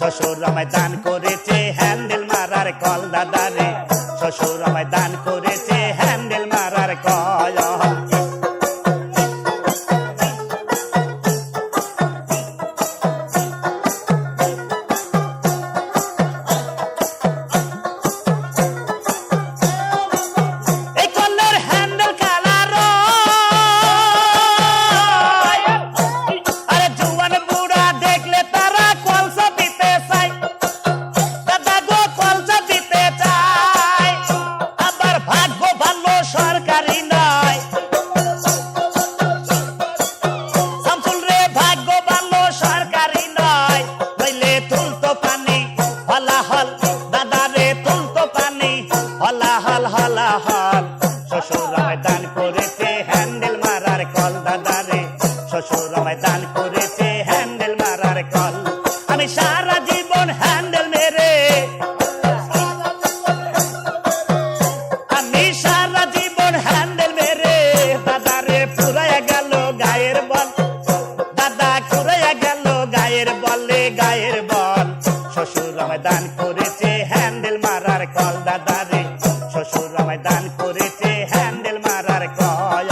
শ্বশুর আমায় দান করেছে হ্যান্ডেল মারার কল দাদারে, শ্বশুর আমায় দান করেছে হ্যান্ডেল মারার কল। শ্বশুর আমায় দান করেছে হ্যান্ডেল মারার কল দাদারে, শ্বশুর আমায় দান করেছে হ্যান্ডেল মারার কল। আমি সারা জীবন হ্যান্ডেল মেরে, আমি সারা জীবন হ্যান্ডেল মেরে দাদারে পুরাইয়া গেল গায়ের বল, দাদা পুরাইয়া গেল গায়ের বলে গায়ের বল। শ্বশুর আমায় দান করেছে হ্যান্ডেল মারার কল দাদারে, শ্বশুর আমায় দান করেছে হ্যান্ডেল মারার কল।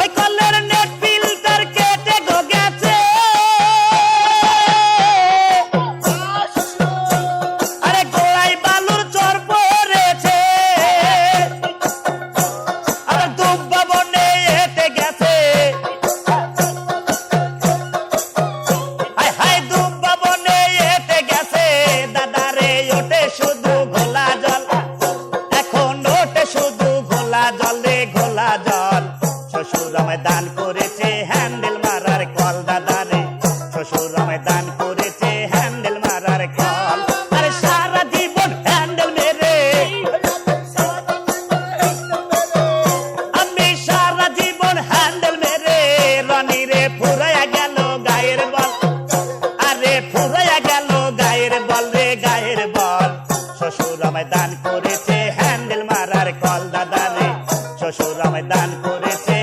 ওই কলের নেট ফিল্টার কেটে গো গেছে, আরে গোড়ায় বালুর চর পড়েছে, আর দুব্বা বনে হেঁটে গেছে, হায় হায় দুব্বা বনে হেঁটে গেছে দাদারে, ওঠে শুধু ঘোলা জল, এখন ওঠে শুধু ঘোলা জল রে ঘোলা জল। শ্বশুর আমায় দান করেছে হ্যান্ডেল মারার কল দাদারে, শ্বশুর আমায় দান করেছে হ্যান্ডেল মারার কল। আরে সারা জীবন হ্যান্ডেল মেরে, আমি সারা জীবন হ্যান্ডেল মেরে রনি রে ফুরাইয়া গেল গায়ের বল, আরে ফুরাইয়া গেল গায়ের বল রে গায়ের বল। শ্বশুর আমায় দান করেছে হ্যান্ডেল মারার কল দাদারে, শ্বশুর আমায় দান করেছে